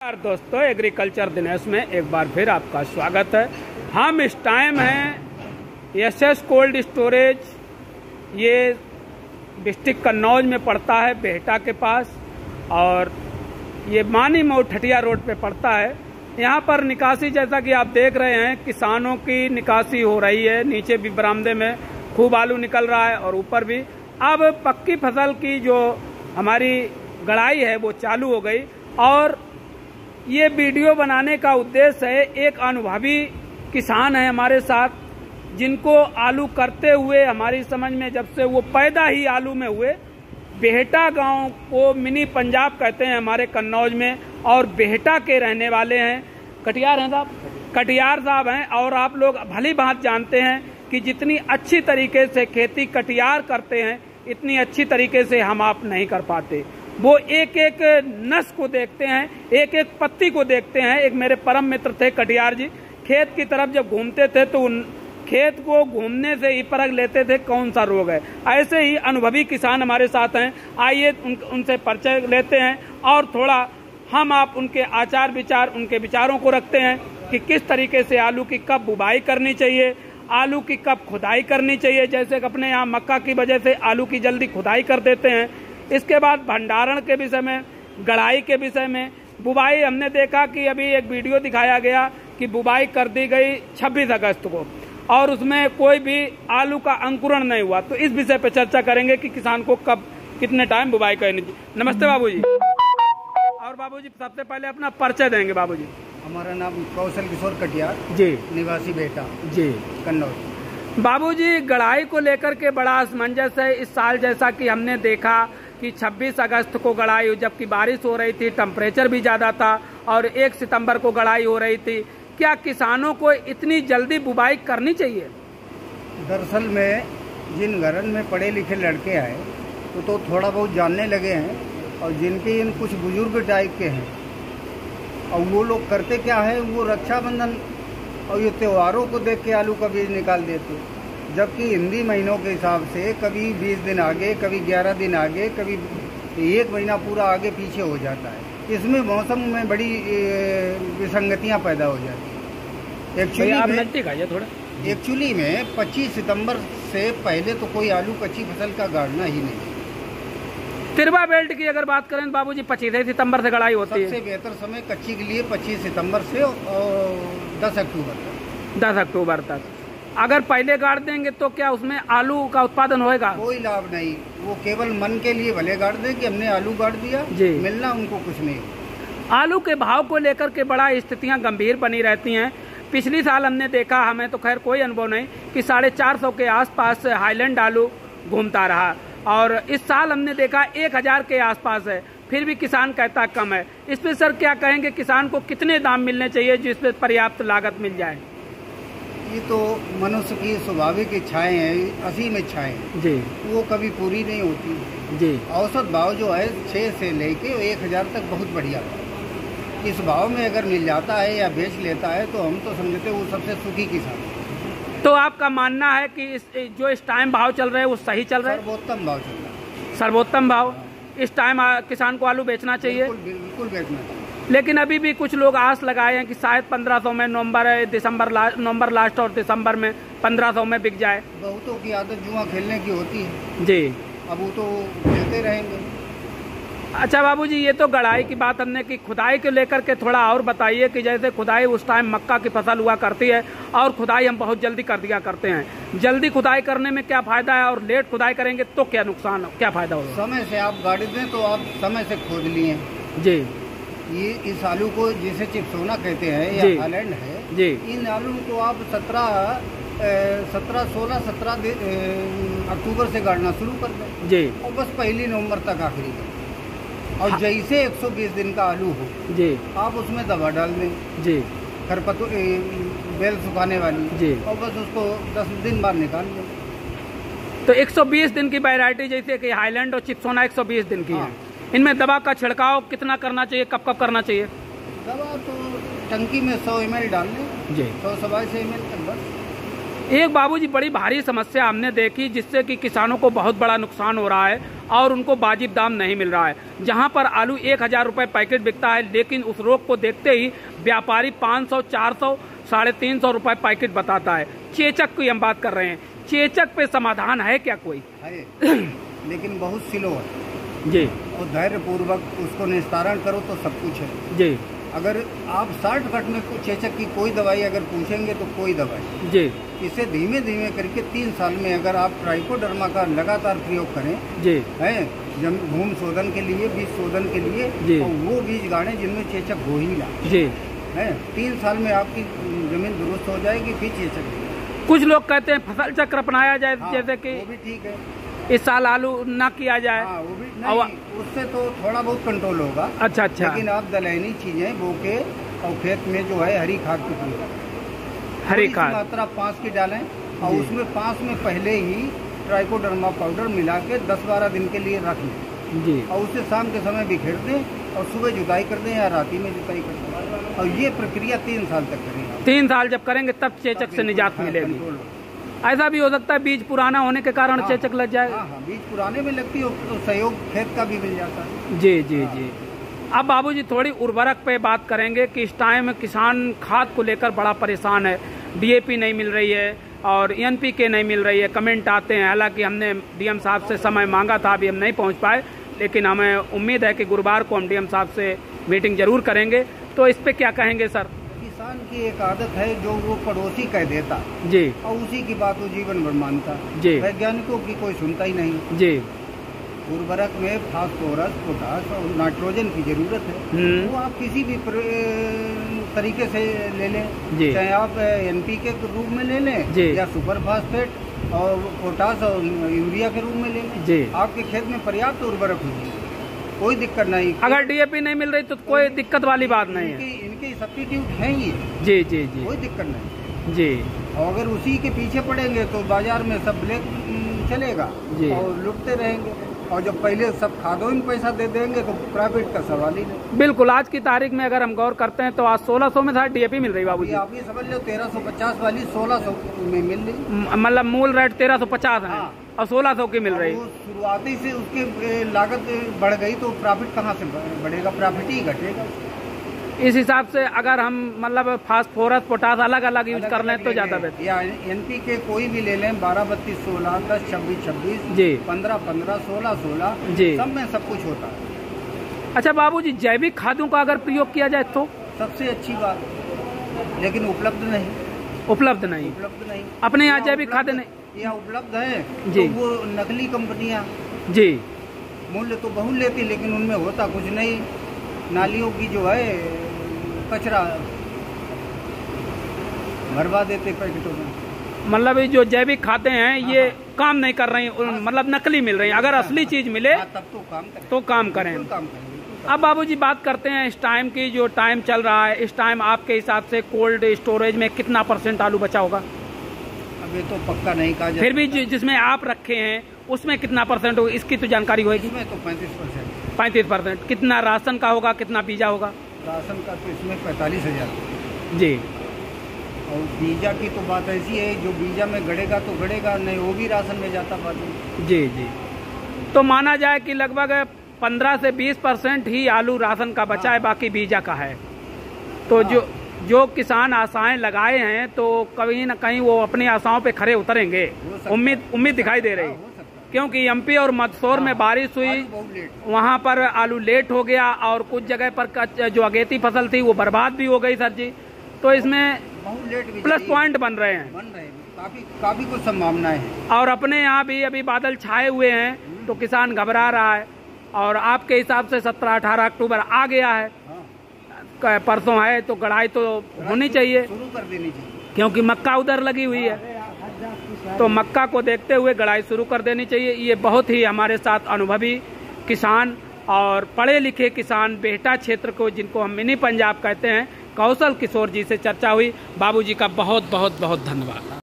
नमस्कार दोस्तों, एग्रीकल्चर दिनेश में एक बार फिर आपका स्वागत है। हम इस टाइम हैं एसएस कोल्ड स्टोरेज, ये डिस्ट्रिक्ट कन्नौज में पड़ता है, बेहटा के पास, और ये मानी मोड़ ठटिया रोड पे पड़ता है। यहाँ पर निकासी जैसा कि आप देख रहे हैं, किसानों की निकासी हो रही है। नीचे भी बरामदे में खूब आलू निकल रहा है और ऊपर भी। अब पक्की फसल की जो हमारी गड़ाई है वो चालू हो गई, और ये वीडियो बनाने का उद्देश्य है, एक अनुभवी किसान है हमारे साथ, जिनको आलू करते हुए हमारी समझ में जब से वो पैदा ही आलू में हुए। बेहटा गांव को मिनी पंजाब कहते हैं हमारे कन्नौज में, और बेहटा के रहने वाले हैं। कटियार हैं साहब, कटियार साहब हैं। और आप लोग भली भांति जानते हैं कि जितनी अच्छी तरीके से खेती कटियार करते हैं, इतनी अच्छी तरीके से हम आप नहीं कर पाते। वो एक एक नस को देखते हैं, एक एक पत्ती को देखते हैं। एक मेरे परम मित्र थे कटियार जी, खेत की तरफ जब घूमते थे तो उन खेत को घूमने से ही परख लेते थे कौन सा रोग है। ऐसे ही अनुभवी किसान हमारे साथ हैं। आइए उनसे परिचय लेते हैं और थोड़ा हम आप उनके आचार विचार, उनके विचारों को रखते हैं कि किस तरीके से आलू की कब बुवाई करनी चाहिए, आलू की कब खुदाई करनी चाहिए। जैसे कि अपने यहाँ मक्का की वजह से आलू की जल्दी खुदाई कर देते हैं। इसके बाद भंडारण के विषय में, गड़ाई के विषय में, बुवाई हमने देखा कि अभी एक वीडियो दिखाया गया कि बुवाई कर दी गई 26 अगस्त को, और उसमें कोई भी आलू का अंकुरण नहीं हुआ। तो इस विषय पर चर्चा करेंगे कि किसान को कब कितने टाइम बुवाई करनी चाहिए। नमस्ते बाबूजी। और बाबूजी सबसे पहले अपना परिचय देंगे। बाबूजी हमारा नाम कौशल किशोर कटियार जी, निवासी बेहटा जी, कन्नौज। बाबूजी गड़ाई को लेकर के बड़ा असमंजस है इस साल, जैसा कि हमने देखा कि 26 अगस्त को गड़ाई हुई, जबकि बारिश हो रही थी, टेम्परेचर भी ज्यादा था, और 1 सितंबर को गड़ाई हो रही थी। क्या किसानों को इतनी जल्दी बुवाई करनी चाहिए? दरअसल में जिन घरन में पढ़े लिखे लड़के हैं तो थोड़ा बहुत जानने लगे हैं, और जिनके इन कुछ बुजुर्ग टाइप के हैं, और वो लोग करते क्या है, वो रक्षाबंधन और ये त्योहारों को देख के आलू का बीज निकाल देते, जबकि हिंदी महीनों के हिसाब से कभी 20 दिन आगे, कभी 11 दिन आगे, कभी 1 महीना पूरा आगे पीछे हो जाता है। इसमें मौसम में बड़ी विसंगतियां पैदा हो जाती है। एक्चुअली में 25 सितंबर से पहले तो कोई आलू कच्ची फसल का गाड़ना ही नहीं। तिरवा बेल्ट की अगर बात करें तो बाबूजी 25 सितंबर से गड़ाई होती है। सबसे बेहतर समय कच्ची के लिए 25 सितंबर से और 10 अक्टूबर तक। 10 अक्टूबर तक अगर पहले गाड़ देंगे तो क्या उसमें आलू का उत्पादन होएगा? कोई लाभ नहीं। वो केवल मन के लिए भले गाड़ दें कि हमने आलू गाड़ दिया, मिलना उनको कुछ नहीं। आलू के भाव को लेकर के बड़ा स्थितियां गंभीर बनी रहती हैं। पिछली साल हमने देखा, हमें तो खैर कोई अनुभव नहीं, कि 450 के आसपास हाईलैंड आलू घूमता रहा, और इस साल हमने देखा 1000 के आसपास है, फिर भी किसान कहता कम है। इस पे सर क्या कहेंगे, किसान को कितने दाम मिलने चाहिए जिसपे पर्याप्त लागत मिल जाए? ये तो मनुष्य की स्वाभाविक इच्छाएं हैं, असीम इच्छाएं जी, वो कभी पूरी नहीं होती जी। औसत भाव जो है 6 से लेके 1000 तक बहुत बढ़िया। इस भाव में अगर मिल जाता है या बेच लेता है तो हम तो समझते वो सबसे सुखी किसान। तो आपका मानना है कि जो इस टाइम भाव चल रहे हैं वो सही चल रहा है? सर्वोत्तम भाव चल रहा है। सर्वोत्तम भाव। इस टाइम किसान को आलू बेचना चाहिए? बिल्कुल बेचना चाहिए। लेकिन अभी भी कुछ लोग आस लगाए हैं कि शायद 1500 में नवंबर लास्ट और दिसंबर में 1500 में बिक जाए। बहुतों की आदत जुआ खेलने की होती है जी। अब वो तो खेलते रहेंगे। अच्छा बाबूजी, ये तो गड़ाई की बात हमने की। खुदाई को लेकर के थोड़ा और बताइए कि जैसे खुदाई उस टाइम मक्का की फसल हुआ करती है, और खुदाई हम बहुत जल्दी कर दिया करते हैं। जल्दी खुदाई करने में क्या फायदा है, और लेट खुदाई करेंगे तो क्या नुकसान, क्या फायदा होगा? समय से आप गाड़ी दें तो आप समय से खोद लिए जी। ये इस आलू को जिसे चिप्सोना कहते हैं या हाईलैंड है जी, इन आलू को आप 16 अक्टूबर से गाड़ना शुरू कर दें जी, और बस 1 नवंबर तक आखिरी करें। और जैसे 120 दिन का आलू हो जी, आप उसमें दवा डाल दें जी, खरपतवार बेल सुखाने वाली जी, और बस उसको 10 दिन बाद निकाल दें। तो 120 दिन की वैरायटी जैसे कि हाईलैंड और चिप्सोना 120 दिन की है। इनमें दवा का छिड़काव कितना करना चाहिए, कब कब करना चाहिए? दवा तो टंकी में 100 ml डाल लें जी, 100-125 ml तक बस। एक बाबूजी बड़ी भारी समस्या हमने देखी जिससे कि किसानों को बहुत बड़ा नुकसान हो रहा है और उनको वाजिब दाम नहीं मिल रहा है। जहां पर आलू 1000 रुपये पैकेट बिकता है, लेकिन उस रोक को देखते ही व्यापारी 500, 400, 350 रुपये पैकेट बताता है। चेचक की हम बात कर रहे हैं, चेचक पे समाधान है क्या कोई? है लेकिन बहुत स्लो है जी। और धैर्य पूर्वक उसको निस्तारण करो तो सब कुछ है जी। अगर आप शॉर्टकट में चेचक की कोई दवाई अगर पूछेंगे तो कोई दवाई जी। इसे धीमे धीमे करके 3 साल में अगर आप ट्राइकोडर्मा का लगातार प्रयोग करें जी है भूमि शोधन के लिए, बीज शोधन के लिए, और वो बीज गाड़े जिनमें चेचक हो ही ना जी है, 3 साल में आपकी जमीन दुरुस्त हो जाएगी, फिर चेचक। कुछ लोग कहते हैं फसल चक्र अपनाया जाए। हाँ, जैसे कि वो भी ठीक है, इस साल आलू ना किया जाए। हाँ, वो भी नहीं, उससे तो थोड़ा बहुत कंट्रोल होगा। अच्छा। लेकिन आप दलहनी चीजें बो के और खेत में जो है हरी खाद की प्रयोग, हरी खाद मात्रा 5 की डालें और उसमें 5 में पहले ही ट्राइकोडर्मा पाउडर मिला के 10-12 दिन के लिए रख लें जी, और उसे शाम के समय बिखेर दें और सुबह जुताई कर दें या राती में जुताई कर दें, और ये प्रक्रिया 3 साल तक करेंगे। 3 साल जब करेंगे तब चेचक से निजात मिलेगी। ऐसा भी हो सकता है बीज पुराना होने के कारण चेचक लग जाए। हाँ, बीज पुराने में लगती है तो सहयोग खेत का भी मिल जाता है। जी जी जी। अब बाबूजी थोड़ी उर्वरक पे बात करेंगे कि इस टाइम किसान खाद को लेकर बड़ा परेशान है। DAP नहीं मिल रही है और NPK नहीं मिल रही है, कमेंट आते हैं। हालांकि हमने DM साहब से समय मांगा था, अभी हम नहीं पहुंच पाए, लेकिन हमें उम्मीद है कि गुरुवार को हम DM साहब से मीटिंग जरूर करेंगे। तो इस पे क्या कहेंगे सर? किसान की एक आदत है जो वो पड़ोसी कह देता जी, और उसी की बात वो जीवन भर मानता जी, वैज्ञानिकों की कोई सुनता ही नहीं जी। उर्वरक में फास्फोरस, पोटास और नाइट्रोजन की जरूरत है, वो आप किसी भी तरीके से ले लें, चाहे आप NPK के रूप में ले लें या सुपर फास्फेट और पोटास और यूरिया के रूप में ले लें, आपके खेत में पर्याप्त उर्वरक होगी, कोई दिक्कत नहीं। अगर DAP नहीं मिल रही तो कोई दिक्कत वाली बात नहीं है, इनके सब्स्टिट्यूट हैं ये। जी जी जी, कोई दिक्कत नहीं जी। और अगर उसी के पीछे पड़ेंगे तो बाजार में सब ब्लैक चलेगा और लुटते रहेंगे, और जब पहले सब खादों में पैसा दे देंगे तो प्रॉफिट का सवाल ही नहीं। बिल्कुल, आज की तारीख में अगर हम गौर करते हैं तो आज 1600 में DAP मिल रही बाबूजी। आप ये समझ लो 1350 वाली 1600 में मिल रही, मतलब मूल रेट 1350 है और 1600 की मिल रही। शुरुआती से उसकी लागत बढ़ गई तो प्रॉफिट कहाँ से बढ़ेगा, प्रॉफिट ही घटेगा। इस हिसाब से अगर हम मतलब फास्फोरस, पोटास अलग अलग यूज कर लें तो ज्यादा बेहतर। या NPK कोई भी ले लें, 12-32-16, 10-26-26 जी, 15-15, 16-16 जी, सब में सब कुछ होता है। अच्छा बाबूजी, जैविक खादों का अगर प्रयोग किया जाए तो सबसे अच्छी बात, लेकिन उपलब्ध नहीं। अपने यहाँ जैविक खाद नहीं यहाँ उपलब्ध है जी, तो वो नकली कंपनियाँ जी मूल्य तो बहुत लेती, लेकिन उनमें होता कुछ नहीं। नालियों की जो है कचरा भरवा देते पैकेटों में। मतलब ये जो जैविक खाते हैं ये काम नहीं कर रही, मतलब नकली मिल रही है। अगर असली चीज मिले तब तो काम करें। अब बाबूजी बात करते हैं इस टाइम की, जो टाइम चल रहा है, इस टाइम आपके हिसाब से कोल्ड स्टोरेज में कितना % आलू बचा होगा? अब ये तो पक्का नहीं कहा, फिर भी जिसमें आप रखे हैं उसमें कितना % होगा, इसकी तो जानकारी होगी। इसमें तो 35%। 35%। कितना राशन का होगा, कितना बीजा होगा? राशन का तो इसमें 45,000 जी। और बीजा की तो बात ऐसी है, जो बीजा में गड़ेगा तो गड़ेगा, नहीं वो भी राशन में जाता बाद में। जी जी। तो माना जाए कि लगभग 15 से 20% ही आलू राशन का बचा है, बाकी बीजा का है। तो जो किसान आशाएं लगाए हैं तो कहीं न कहीं वो अपनी आशाओं पे खरे उतरेंगे, उम्मीद दिखाई दे रही। क्योंकि MP और मंदसौर में बारिश हुई, वहाँ पर आलू लेट हो गया और कुछ जगह पर जो अगेती फसल थी वो बर्बाद भी हो गई सर जी। तो इसमें प्लस पॉइंट बन रहे हैं, काफी कुछ संभावनाएं हैं। और अपने यहाँ भी अभी बादल छाए हुए हैं तो किसान घबरा रहा है। और आपके हिसाब से 17-18 अक्टूबर आ गया है, परसों है, तो गड़ाई तो होनी चाहिए, शुरू कर देनी चाहिए, क्योंकि मक्का उधर लगी हुई है। तो मक्का को देखते हुए गड़ाई शुरू कर देनी चाहिए। ये बहुत ही हमारे साथ अनुभवी किसान और पढ़े लिखे किसान, बेहटा क्षेत्र को जिनको हम मिनी पंजाब कहते हैं, कौशल किशोर जी से चर्चा हुई। बाबूजी का बहुत बहुत बहुत धन्यवाद।